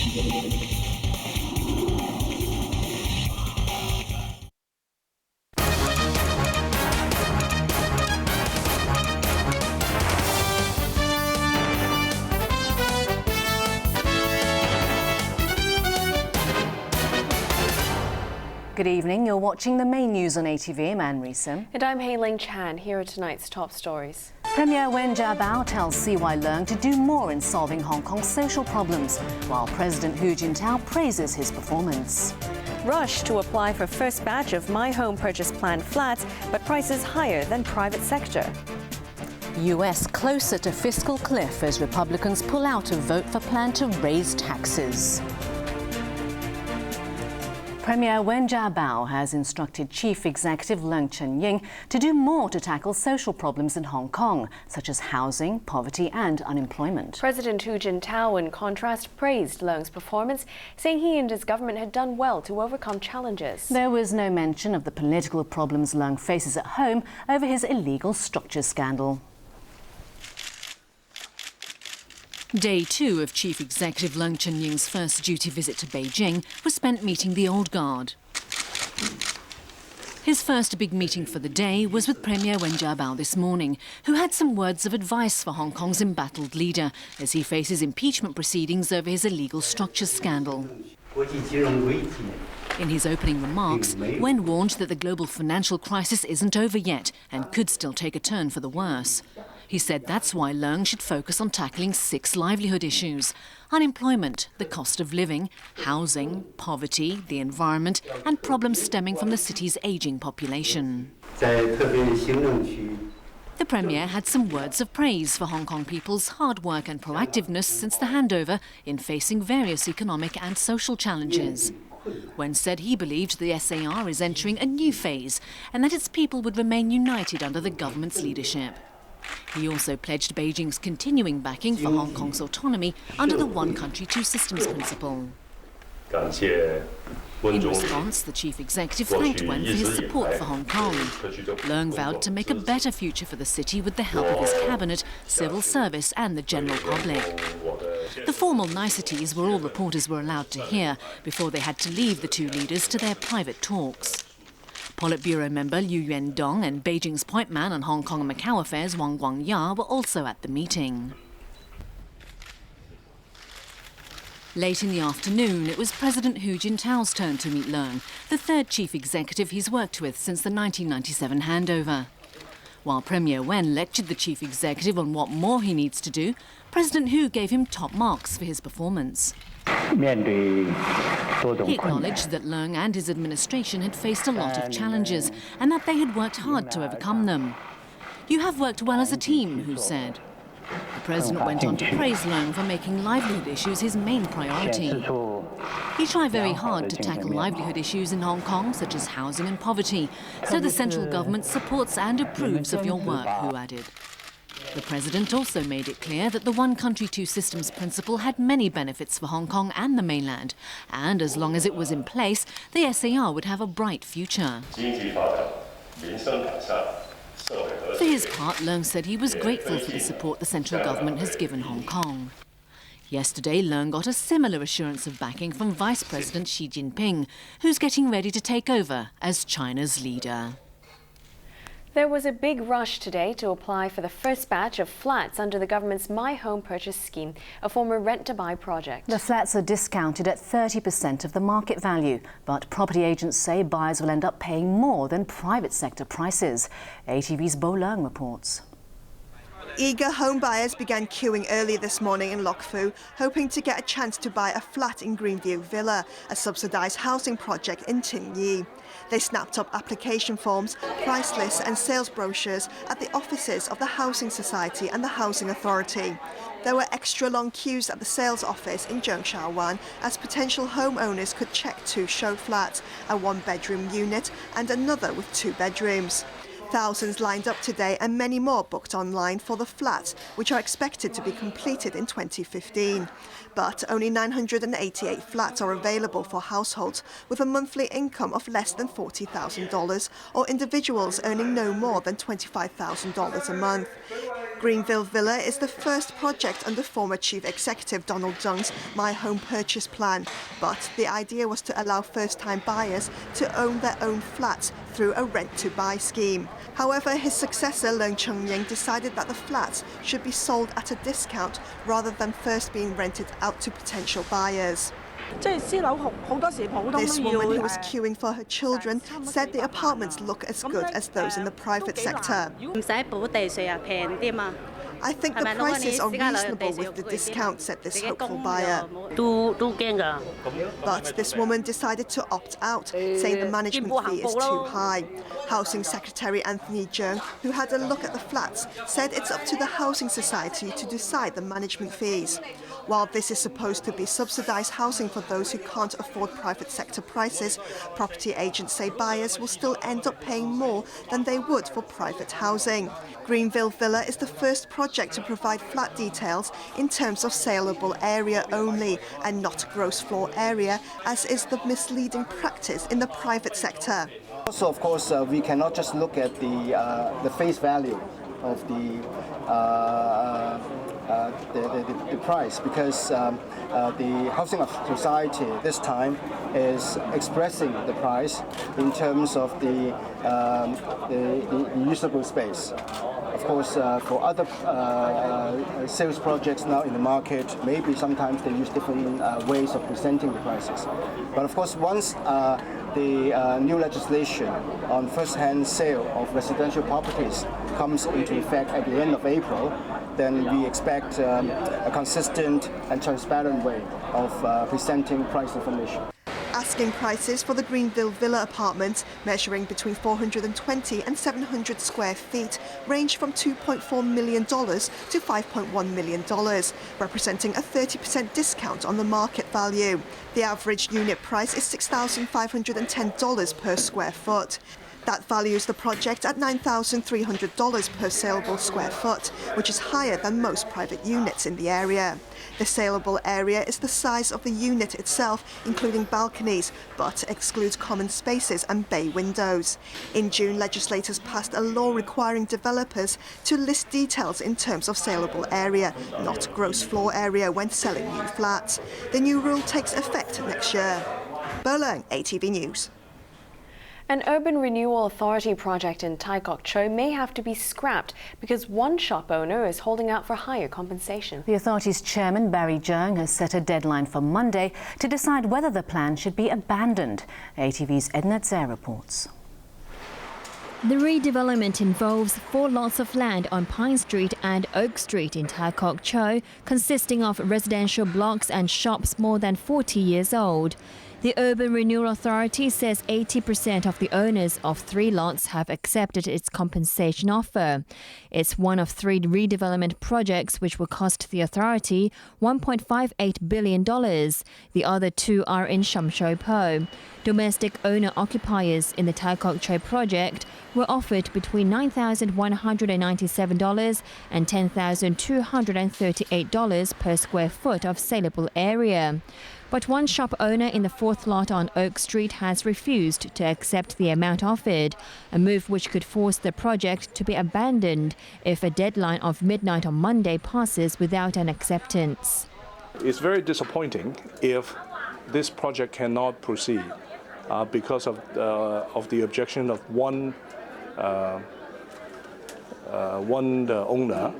Good evening, you're watching the main news on ATV. I'm Anne Reesom. And I'm Heyling Chan. Here are tonight's top stories. Premier Wen Jiabao tells CY Leung to do more in solving Hong Kong's social problems, while President Hu Jintao praises his performance. Rush to apply for first batch of My Home Purchase Plan flats, but prices higher than private sector. US closer to fiscal cliff as Republicans pull out of vote for plan to raise taxes. Premier Wen Jiabao has instructed Chief Executive Leung Chun-ying to do more to tackle social problems in Hong Kong, such as housing, poverty and unemployment. President Hu Jintao, in contrast, praised Leung's performance, saying he and his government had done well to overcome challenges. There was no mention of the political problems Leung faces at home over his illegal structures scandal. Day 2 of Chief Executive Leung Chun-ying's first duty visit to Beijing was spent meeting the old guard. His first big meeting for the day was with Premier Wen Jiabao this morning, who had some words of advice for Hong Kong's embattled leader as he faces impeachment proceedings over his illegal structures scandal. In his opening remarks, Wen warned that the global financial crisis isn't over yet and could still take a turn for the worse. He said that's why Leung should focus on tackling 6 livelihood issues: unemployment, the cost of living, housing, poverty, the environment, and problems stemming from the city's ageing population. The Premier had some words of praise for Hong Kong people's hard work and proactiveness since the handover in facing various economic and social challenges. Wen said he believed the SAR is entering a new phase and that its people would remain united under the government's leadership. He also pledged Beijing's continuing backing for Hong Kong's autonomy under the One Country, Two Systems principle. In response, the chief executive thanked Wen for his support for Hong Kong. Leung vowed to make a better future for the city with the help of his cabinet, civil service and the general public. The formal niceties were all reporters were allowed to hear before they had to leave the two leaders to their private talks. Politburo member Liu Yuandong and Beijing's point man on Hong Kong and Macau affairs Wang Guangya were also at the meeting. Late in the afternoon, it was President Hu Jintao's turn to meet Leung, the third chief executive he's worked with since the 1997 handover. While Premier Wen lectured the chief executive on what more he needs to do, President Hu gave him top marks for his performance. He acknowledged that Leung and his administration had faced a lot of challenges and that they had worked hard to overcome them. "You have worked well as a team," Hu said. The president went on to praise Leung for making livelihood issues his main priority. He tried very hard to tackle livelihood issues in Hong Kong, such as housing and poverty, so the central government supports and approves of your work, Hu added. The president also made it clear that the One Country, Two Systems principle had many benefits for Hong Kong and the mainland, and as long as it was in place, the SAR would have a bright future. For his part, Leung said he was grateful for the support the central government has given Hong Kong. Yesterday, Leung got a similar assurance of backing from Vice President Xi Jinping, who's getting ready to take over as China's leader. There was a big rush today to apply for the first batch of flats under the government's My Home Purchase Scheme, a former rent-to-buy project. The flats are discounted at 30% of the market value, but property agents say buyers will end up paying more than private sector prices. ATV's Bo Leung reports. Eager home buyers began queuing early this morning in Lok Fu, hoping to get a chance to buy a flat in Greenview Villa, a subsidised housing project in Tin Yi. They snapped up application forms, price lists and sales brochures at the offices of the Housing Society and the Housing Authority. There were extra long queues at the sales office in Zheng Sha Wan as potential homeowners could check 2 show flats, a 1-bedroom unit and another with 2 bedrooms. Thousands lined up today and many more booked online for the flats, which are expected to be completed in 2015. But only 988 flats are available for households with a monthly income of less than $40,000 or individuals earning no more than $25,000 a month. Greenville Villa is the first project under former Chief Executive Donald Zung's My Home Purchase Plan, but the idea was to allow first-time buyers to own their own flats through a rent-to-buy scheme. However, his successor, Leung Chun-ying, decided that the flats should be sold at a discount rather than first being rented out to potential buyers. This woman, who was queuing for her children, said the apartments look as good as those in the private sector. I think the prices are reasonable with the discount, said this hopeful buyer. But this woman decided to opt out, saying the management fee is too high. Housing Secretary Anthony Cheung, who had a look at the flats, said it's up to the Housing Society to decide the management fees. While this is supposed to be subsidised housing for those who can't afford private sector prices, property agents say buyers will still end up paying more than they would for private housing. Greenville Villa is the first project to provide flat details in terms of saleable area only and not gross floor area, as is the misleading practice in the private sector. Also, of course, we cannot just look at the face value of the price, because the Housing Society this time is expressing the price in terms of the usable space. Of course, for other sales projects now in the market, maybe sometimes they use different ways of presenting the prices. But of course, once the new legislation on first-hand sale of residential properties comes into effect at the end of April, then we expect a consistent and transparent way of presenting price information. Asking prices for the Greenville Villa apartments, measuring between 420 and 700 square feet, range from $2.4 million to $5.1 million, representing a 30% discount on the market value. The average unit price is $6,510 per square foot. That values the project at $9,300 per saleable square foot, which is higher than most private units in the area. The saleable area is the size of the unit itself, including balconies, but excludes common spaces and bay windows. In June, legislators passed a law requiring developers to list details in terms of saleable area, not gross floor area, when selling new flats. The new rule takes effect next year. Berlin, ATV News. An urban renewal authority project in Tai Kok Tsui may have to be scrapped because one shop owner is holding out for higher compensation. The authority's chairman, Barry Cheung, has set a deadline for Monday to decide whether the plan should be abandoned. ATV's Edna Tse reports. The redevelopment involves 4 lots of land on Pine Street and Oak Street in Tai Kok Tsui, consisting of residential blocks and shops more than 40 years old. The Urban Renewal Authority says 80% of the owners of 3 lots have accepted its compensation offer. It's one of 3 redevelopment projects which will cost the authority $1.58 billion. The other 2 are in Sham Shui Po. Domestic owner-occupiers in the Tai Kok Tsui project were offered between $9,197 and $10,238 per square foot of saleable area. But one shop owner in the 4th lot on Oak Street has refused to accept the amount offered, a move which could force the project to be abandoned if a deadline of midnight on Monday passes without an acceptance. It's very disappointing if this project cannot proceed because of the objection of one owner.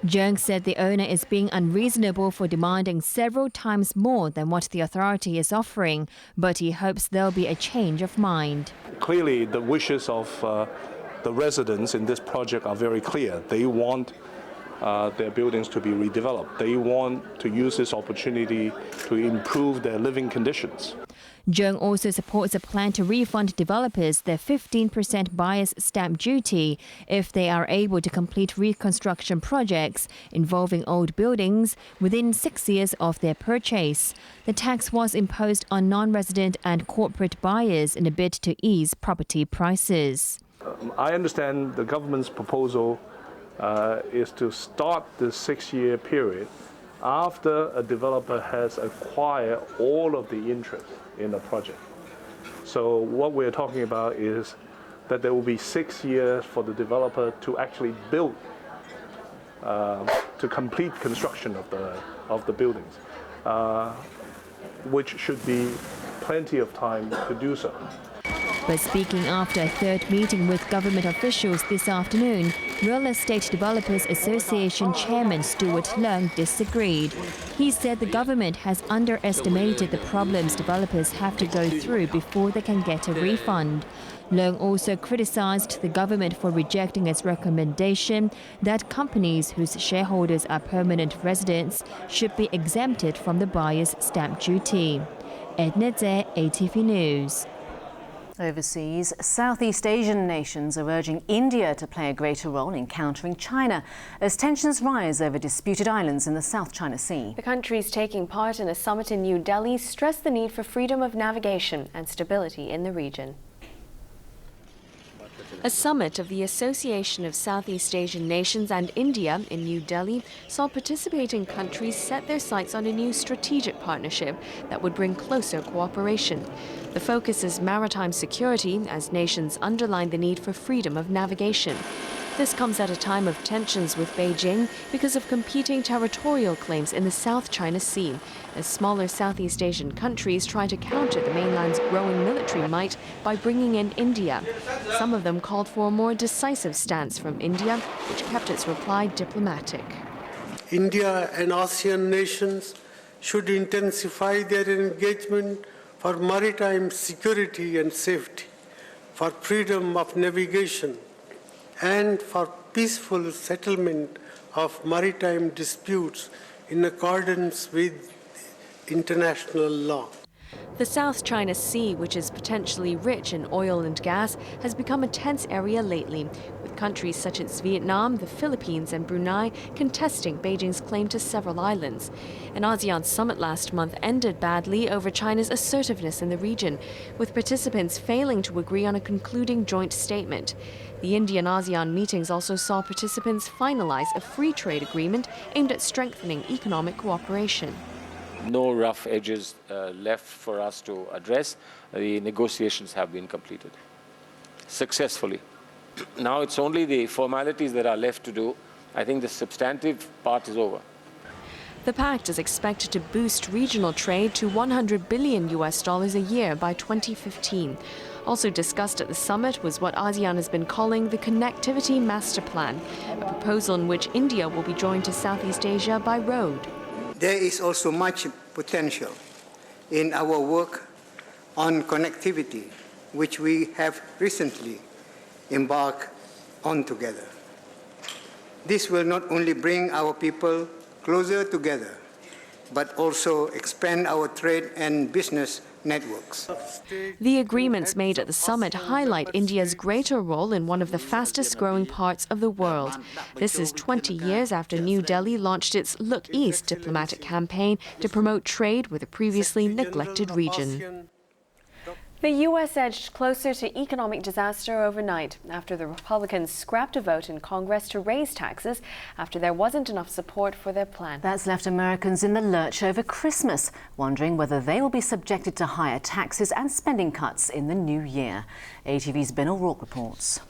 Cheung said the owner is being unreasonable for demanding several times more than what the authority is offering, but he hopes there'll be a change of mind. Clearly, the wishes of the residents in this project are very clear. They want their buildings to be redeveloped. They want to use this opportunity to improve their living conditions. Cheung also supports a plan to refund developers their 15% buyer's stamp duty if they are able to complete reconstruction projects involving old buildings within 6 years of their purchase. The tax was imposed on non-resident and corporate buyers in a bid to ease property prices. I understand the government's proposal is to start the 6-year period after a developer has acquired all of the interest in the project. So what we're talking about is that there will be 6 years for the developer to actually build to complete construction of the buildings, which should be plenty of time to do so. But speaking after a third meeting with government officials this afternoon, Real Estate Developers Association Chairman Stuart Leung disagreed. He said the government has underestimated the problems developers have to go through before they can get a refund. Leung also criticized the government for rejecting its recommendation that companies whose shareholders are permanent residents should be exempted from the buyer's stamp duty. Edna Tse, ATV News. Overseas, Southeast Asian nations are urging India to play a greater role in countering China as tensions rise over disputed islands in the South China Sea. The countries taking part in a summit in New Delhi stressed the need for freedom of navigation and stability in the region. A summit of the Association of Southeast Asian Nations and India in New Delhi saw participating countries set their sights on a new strategic partnership that would bring closer cooperation. The focus is maritime security as nations underline the need for freedom of navigation. This comes at a time of tensions with Beijing because of competing territorial claims in the South China Sea, as smaller Southeast Asian countries try to counter the mainland's growing military might by bringing in India. Some of them called for a more decisive stance from India, which kept its reply diplomatic. India and ASEAN nations should intensify their engagement for maritime security and safety, for freedom of navigation, and for peaceful settlement of maritime disputes in accordance with international law. The South China Sea, which is potentially rich in oil and gas, has become a tense area lately, with countries such as Vietnam, the Philippines and Brunei contesting Beijing's claim to several islands. An ASEAN summit last month ended badly over China's assertiveness in the region, with participants failing to agree on a concluding joint statement. The Indian ASEAN meetings also saw participants finalize a free trade agreement aimed at strengthening economic cooperation. No rough edges left for us to address. The negotiations have been completed successfully. Now it's only the formalities that are left to do. I think the substantive part is over. The pact is expected to boost regional trade to $100 billion a year by 2015. Also discussed at the summit was what ASEAN has been calling the Connectivity Master Plan, a proposal in which India will be joined to Southeast Asia by road. There is also much potential in our work on connectivity, which we have recently embarked on together. This will not only bring our people closer together, but also expand our trade and business networks. The agreements made at the summit highlight India's greater role in one of the fastest growing parts of the world. This is 20 years after New Delhi launched its Look East diplomatic campaign to promote trade with a previously neglected region. The U.S. edged closer to economic disaster overnight after the Republicans scrapped a vote in Congress to raise taxes after there wasn't enough support for their plan. That's left Americans in the lurch over Christmas, wondering whether they will be subjected to higher taxes and spending cuts in the new year. ATV's Ben O'Rourke reports.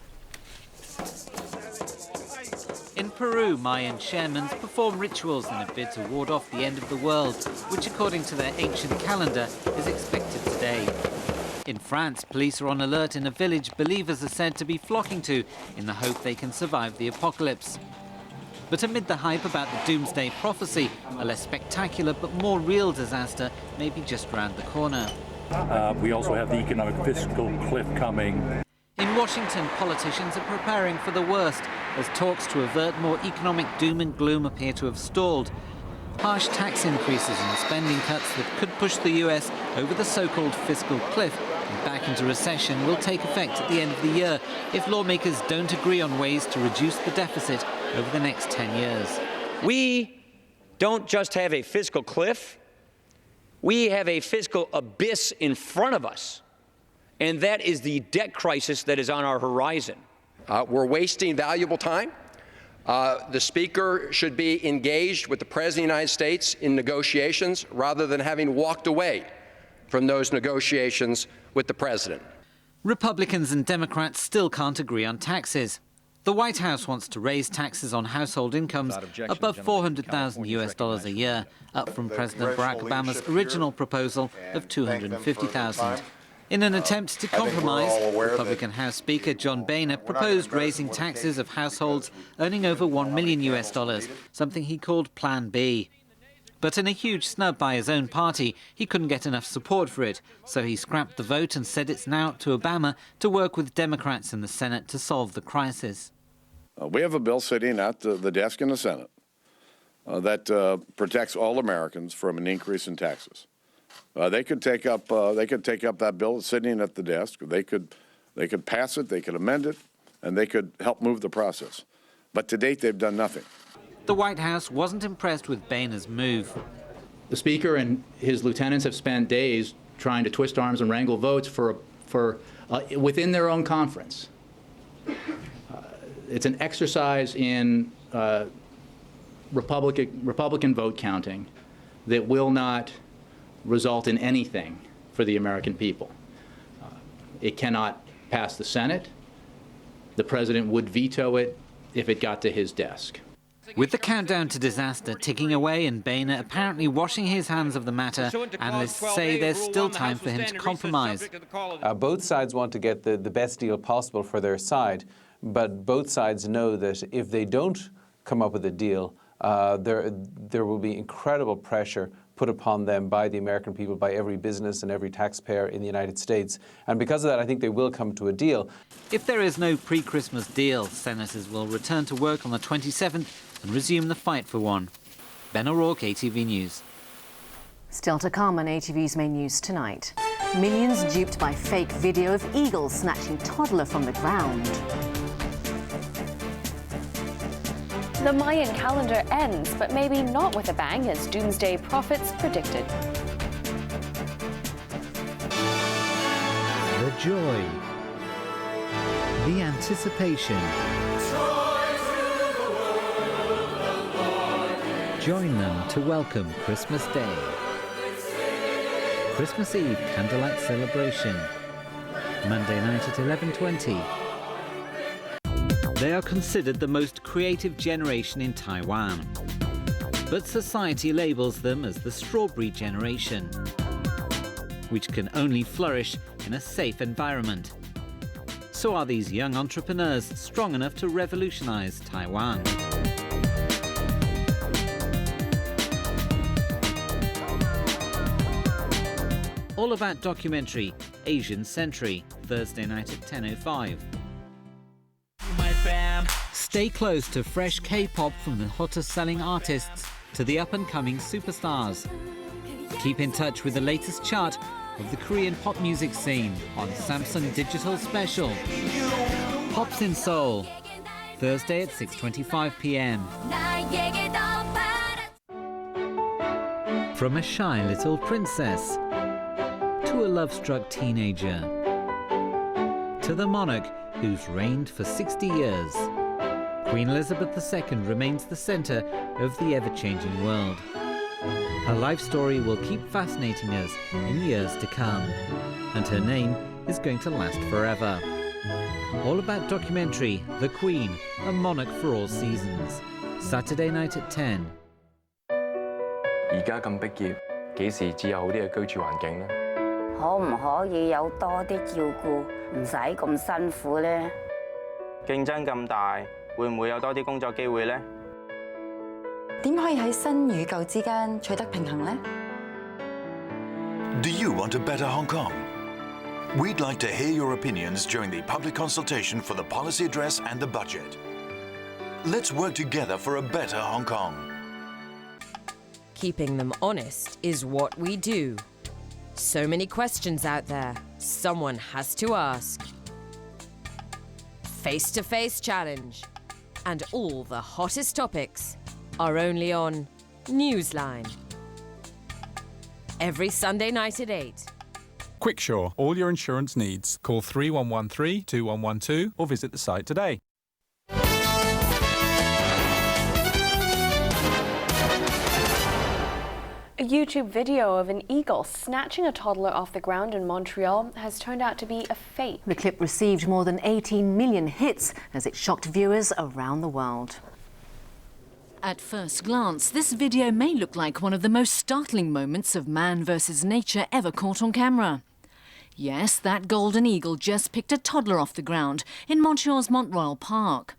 In Peru, Mayan shamans perform rituals in a bid to ward off the end of the world, which according to their ancient calendar is expected today. In France, police are on alert in a village believers are said to be flocking to in the hope they can survive the apocalypse. But amid the hype about the doomsday prophecy, a less spectacular but more real disaster may be just round the corner. We also have the economic fiscal cliff coming. In Washington, politicians are preparing for the worst as talks to avert more economic doom and gloom appear to have stalled. Harsh tax increases and spending cuts that could push the US over the so-called fiscal cliff and back into recession will take effect at the end of the year if lawmakers don't agree on ways to reduce the deficit over the next 10 years. We don't just have a fiscal cliff, we have a fiscal abyss in front of us, and that is the debt crisis that is on our horizon. We're wasting valuable time. The Speaker should be engaged with the President of the United States in negotiations rather than having walked away from those negotiations with the President. Republicans and Democrats still can't agree on taxes. The White House wants to raise taxes on household incomes above $400,000 a year, up from President Barack Obama's original proposal of $250,000. In an attempt to compromise, Republican House Speaker John Boehner proposed raising taxes of households earning over $1 million, something he called Plan B. But in a huge snub by his own party, he couldn't get enough support for it, so he scrapped the vote and said it's now up to Obama to work with Democrats in the Senate to solve the crisis. We have a bill sitting at the desk in the Senate that protects all Americans from an increase in taxes. They could take up that bill sitting at the desk. They could pass it, they could amend it, and they could help move the process. But to date, they've done nothing. The White House wasn't impressed with Boehner's move. The Speaker and his lieutenants have spent days trying to twist arms and wrangle votes for within their own conference. It's an exercise in Republican vote counting that will not result in anything for the American people. It cannot pass the Senate. The president would veto it if it got to his desk. With the countdown to disaster ticking away and Boehner apparently washing his hands of the matter, analysts say there's still time for him to compromise. Both sides want to get the best deal possible for their side, but both sides know that if they don't come up with a deal, there will be incredible pressure put upon them by the American people, by every business and every taxpayer in the United States. And because of that, I think they will come to a deal. If there is no pre-Christmas deal, senators will return to work on the 27th and resume the fight for one. Ben O'Rourke, ATV News. Still to come on ATV's main news tonight. Millions duped by fake video of eagles snatching toddler from the ground. The Mayan calendar ends, but maybe not with a bang, as doomsday prophets predicted. The joy, the anticipation. Join them to welcome Christmas Day. Christmas Eve candlelight celebration. Monday night at 11:20. They are considered the most creative generation in Taiwan. But society labels them as the strawberry generation, which can only flourish in a safe environment. So are these young entrepreneurs strong enough to revolutionize Taiwan? All About documentary, Asian Century, Thursday night at 10:05. Stay close to fresh K-pop from the hottest selling artists to the up-and-coming superstars. Keep in touch with the latest chart of the Korean pop music scene on Samsung Digital Special. Pops in Seoul, Thursday at 6:25 p.m. From a shy little princess to a love-struck teenager to the monarch who's reigned for 60 years. Queen Elizabeth II remains the centre of the ever-changing world. Her life story will keep fascinating us in years to come, and her name is going to last forever. All About documentary, The Queen, a monarch for all seasons. Saturday night at 10. 而家咁逼仄，幾時至有好啲嘅居住環境呢？可唔可以有多啲照顧，唔使咁辛苦呢？競爭咁大，會唔會有多啲工作機會呢？點可以喺新與舊之間取得平衡呢？ Do you want a better Hong Kong? We'd like to hear your opinions during the public consultation for the policy address and the budget. Let's work together for a better Hong Kong. Keeping them honest is what we do. So many questions out there, someone has to ask. Face-to-face challenge. And all the hottest topics are only on Newsline. Every Sunday night at 8. Quicksure, all your insurance needs. Call 3113 2112 or visit the site today. A YouTube video of an eagle snatching a toddler off the ground in Montreal has turned out to be a fake. The clip received more than 18 million hits as it shocked viewers around the world. At first glance, this video may look like one of the most startling moments of man versus nature ever caught on camera. Yes, that golden eagle just picked a toddler off the ground in Montreal's Mont-Royal Park.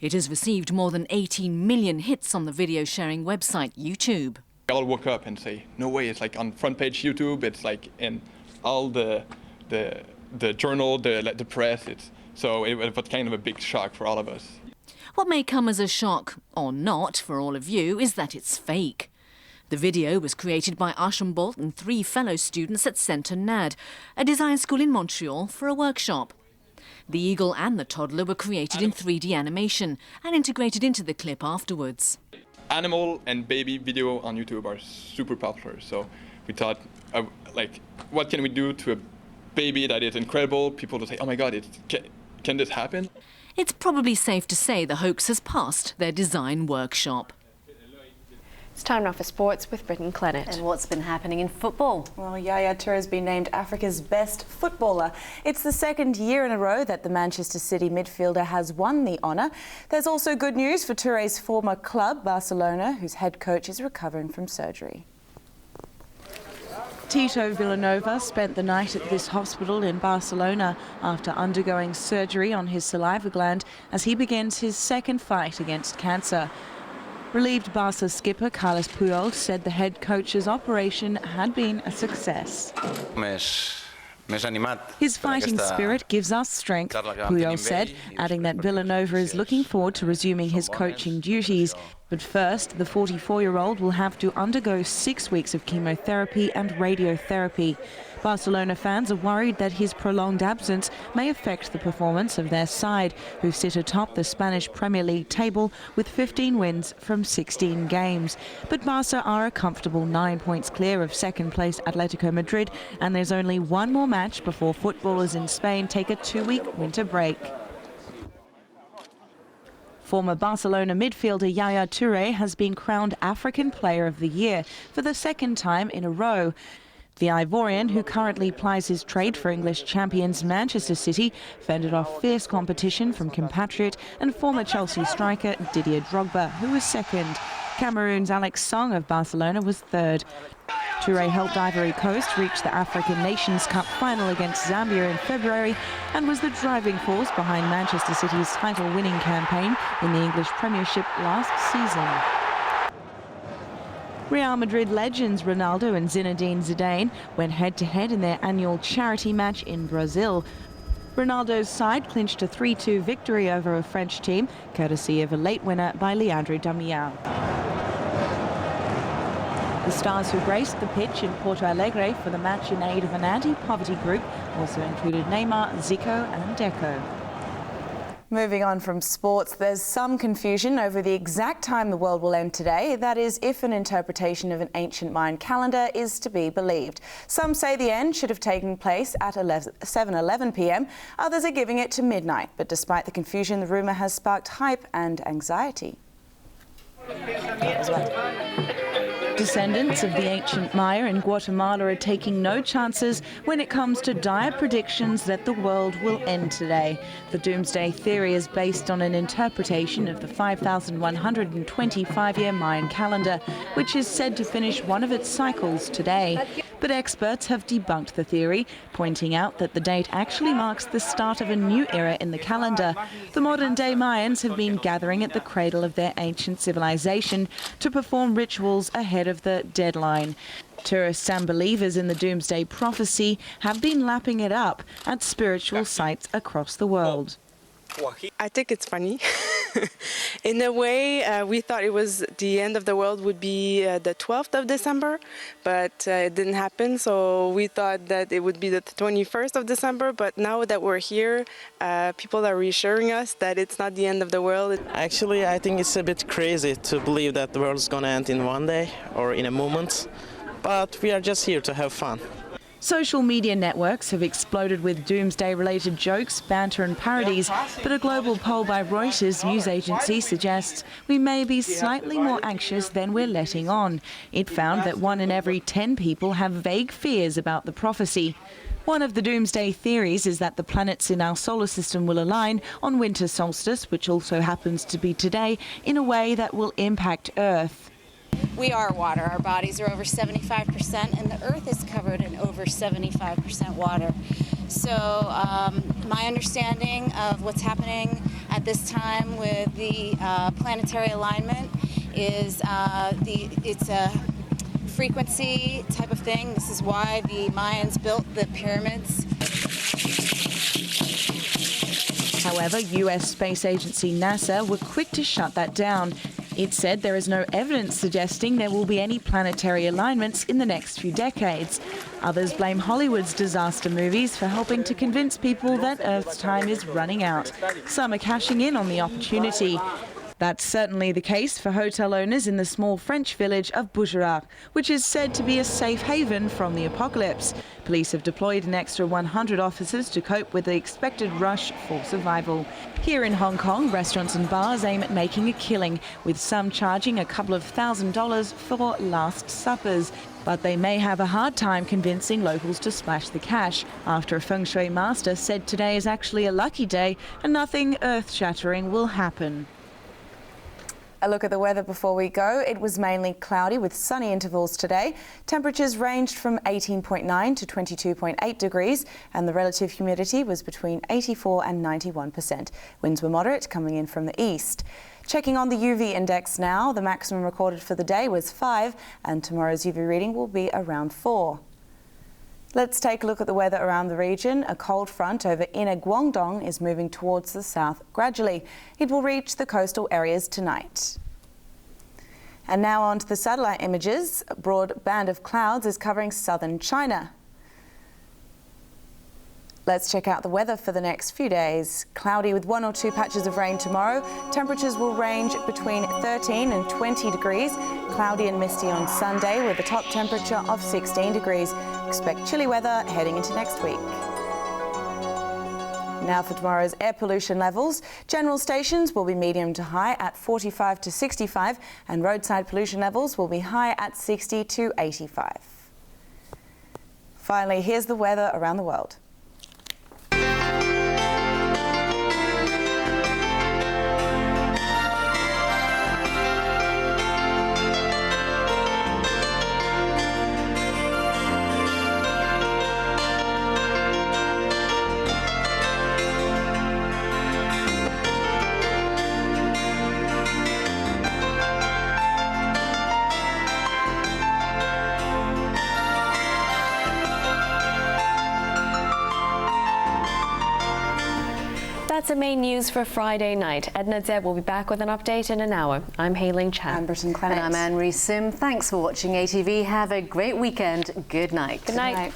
It has received more than 18 million hits on the video sharing website YouTube. I all woke up and say, no way, it's like on front page YouTube, it's like in all the journal, the press, so it was kind of a big shock for all of us. What may come as a shock, or not, for all of you, is that it's fake. The video was created by Archambault and 3 fellow students at Centre NAD, a design school in Montreal, for a workshop. The eagle and the toddler were created in 3D animation and integrated into the clip afterwards. Animal and baby video on YouTube are super popular, so we thought, like, what can we do to a baby that is incredible? People will say, oh my God, can this happen? It's probably safe to say the hoax has passed their design workshop. It's time now for sports with Brittyn Clennett. And what's been happening in football? Well, Yaya Toure has been named Africa's best footballer. It's the second year in a row that the Manchester City midfielder has won the honour. There's also good news for Toure's former club, Barcelona, whose head coach is recovering from surgery. Tito Villanova spent the night at this hospital in Barcelona after undergoing surgery on his saliva gland as he begins his second fight against cancer. Relieved Barca skipper Carles Puyol said the head coach's operation had been a success. His fighting spirit gives us strength, Puyol said, adding that Villanova is looking forward to resuming his coaching duties. But first, the 44-year-old will have to undergo 6 weeks of chemotherapy and radiotherapy. Barcelona fans are worried that his prolonged absence may affect the performance of their side, who sit atop the Spanish Premier League table with 15 wins from 16 games. But Barca are a comfortable 9 points clear of second-place Atletico Madrid, and there's only one more match before footballers in Spain take a 2-week winter break. Former Barcelona midfielder Yaya Toure has been crowned African Player of the Year for the second time in a row. The Ivorian, who currently plies his trade for English champions Manchester City, fended off fierce competition from compatriot and former Chelsea striker Didier Drogba, who was second. Cameroon's Alex Song of Barcelona was third. Toure helped Ivory Coast reach the African Nations Cup final against Zambia in February and was the driving force behind Manchester City's title-winning campaign in the English Premiership last season. Real Madrid legends Ronaldo and Zinedine Zidane went head-to-head in their annual charity match in Brazil. Ronaldo's side clinched a 3-2 victory over a French team, courtesy of a late winner by Leandro Damião. The stars who graced the pitch in Porto Alegre for the match in aid of an anti-poverty group also included Neymar, Zico and Deco. Moving on from sports, there's some confusion over the exact time the world will end today. That is, if an interpretation of an ancient Mayan calendar is to be believed. Some say the end should have taken place at 7:11 p.m. Others are giving it to midnight. But despite the confusion, the rumour has sparked hype and anxiety. Descendants of the ancient Maya in Guatemala are taking no chances when it comes to dire predictions that the world will end today. The doomsday theory is based on an interpretation of the 5,125-year Mayan calendar, which is said to finish one of its cycles today. But experts have debunked the theory, pointing out that the date actually marks the start of a new era in the calendar. The modern-day Mayans have been gathering at the cradle of their ancient civilization to perform rituals ahead of the deadline. Tourists and believers in the doomsday prophecy have been lapping it up at spiritual sites across the world. I think it's funny. In a way, we thought it was the end of the world would be the 12th of December, but it didn't happen. So we thought that it would be the 21st of December. But now that we're here, people are reassuring us that it's not the end of the world. Actually, I think it's a bit crazy to believe that the world is going to end in one day or in a moment. But we are just here to have fun. Social media networks have exploded with doomsday-related jokes, banter and parodies, but a global poll by Reuters news agency suggests we may be slightly more anxious than we're letting on. It found that 1 in every 10 people have vague fears about the prophecy. One of the doomsday theories is that the planets in our solar system will align on winter solstice, which also happens to be today, in a way that will impact Earth. We are water. Our bodies are over 75%, and the Earth is covered in over 75% water. So my understanding of what's happening at this time with the planetary alignment is it's a frequency type of thing. This is why the Mayans built the pyramids. However, US space agency NASA were quick to shut that down. It said there is no evidence suggesting there will be any planetary alignments in the next few decades. Others blame Hollywood's disaster movies for helping to convince people that Earth's time is running out. Some are cashing in on the opportunity. That's certainly the case for hotel owners in the small French village of Bougerat, which is said to be a safe haven from the apocalypse. Police have deployed an extra 100 officers to cope with the expected rush for survival. Here in Hong Kong, restaurants and bars aim at making a killing, with some charging a couple of $1,000s for last suppers. But they may have a hard time convincing locals to splash the cash, after a feng shui master said today is actually a lucky day and nothing earth-shattering will happen. A look at the weather before we go. It was mainly cloudy with sunny intervals today. Temperatures ranged from 18.9 to 22.8 degrees and the relative humidity was between 84 and 91%. Winds were moderate, coming in from the east. Checking on the UV index now, the maximum recorded for the day was 5 and tomorrow's UV reading will be around 4. Let's take a look at the weather around the region. A cold front over inner Guangdong is moving towards the south gradually. It will reach the coastal areas tonight. And now on to the satellite images. A broad band of clouds is covering southern China. Let's check out the weather for the next few days. Cloudy with 1 or 2 patches of rain tomorrow. Temperatures will range between 13 and 20 degrees. Cloudy and misty on Sunday with a top temperature of 16 degrees. Expect chilly weather heading into next week. Now for tomorrow's air pollution levels. General stations will be medium to high at 45 to 65 and roadside pollution levels will be high at 60 to 85. Finally, here's the weather around the world. That's the main news for Friday night. Edna Zeb will be back with an update in an hour. I'm Heyling Chan. I'm Brittyn Clennett. And I'm Anne-Marie Sim. Thanks for watching ATV. Have a great weekend. Good night. Good night. Good night.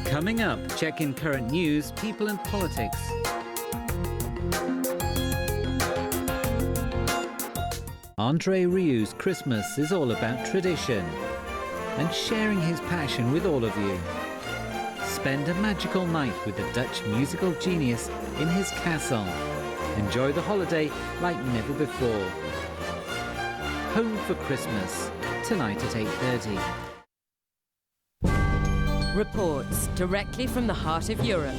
Coming up, check in current news, people and politics. Andre Rieu's Christmas is all about tradition and sharing his passion with all of you. Spend a magical night with the Dutch musical genius in his castle. Enjoy the holiday like never before. Home for Christmas, tonight at 8:30. Reports directly from the heart of Europe.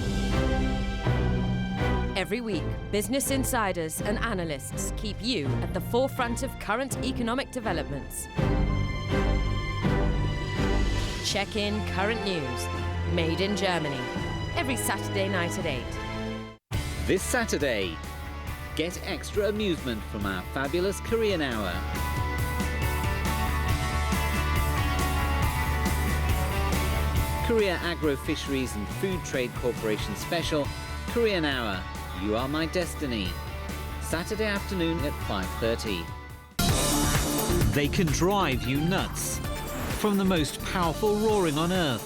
Every week, business insiders and analysts keep you at the forefront of current economic developments. Check in current news, made in Germany, every Saturday night at 8. This Saturday, get extra amusement from our fabulous Korean Hour. Korea Agro Fisheries and Food Trade Corporation Special, Korean Hour, You Are My Destiny. Saturday afternoon at 5:30. They can drive you nuts. From the most powerful roaring on Earth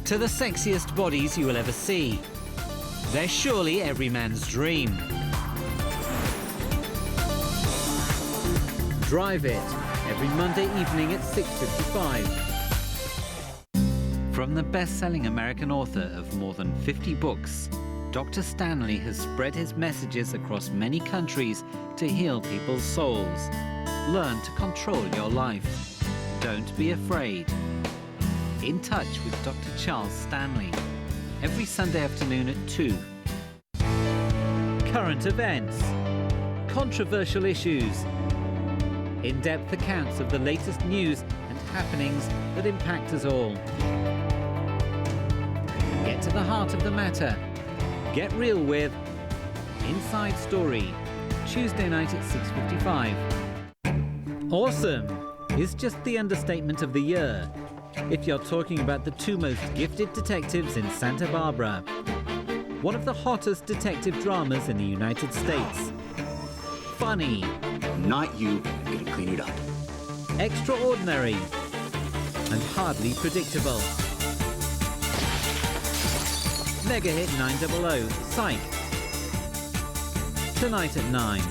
to the sexiest bodies you will ever see. They're surely every man's dream. Drive It, every Monday evening at 6:55. From the best-selling American author of more than 50 books, Dr. Stanley has spread his messages across many countries to heal people's souls. Learn to control your life. Don't be afraid. In Touch with Dr. Charles Stanley, every Sunday afternoon at 2. Current events, controversial issues, in-depth accounts of the latest news and happenings that impact us all. Get to the heart of the matter. Get real with Inside Story, Tuesday night at 6:55. Awesome is just the understatement of the year if you're talking about the two most gifted detectives in Santa Barbara. One of the hottest detective dramas in the United States. Funny. Not you, I'm gonna clean it up. Extraordinary. And hardly predictable. Mega hit 900, Psych. Tonight at 9.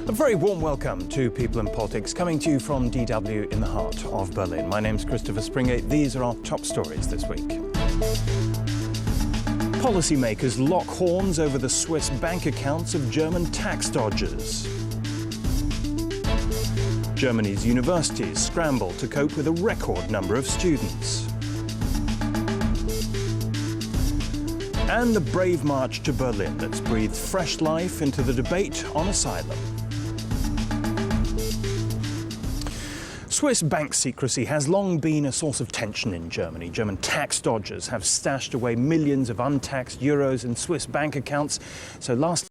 A very warm welcome to People in Politics, coming to you from DW in the heart of Berlin. My name's Christopher Springate. These are our top stories this week. Policymakers lock horns over the Swiss bank accounts of German tax dodgers. Germany's universities scramble to cope with a record number of students. And the brave march to Berlin that's breathed fresh life into the debate on asylum. Swiss bank secrecy has long been a source of tension in Germany. German tax dodgers have stashed away millions of untaxed euros in Swiss bank accounts. So last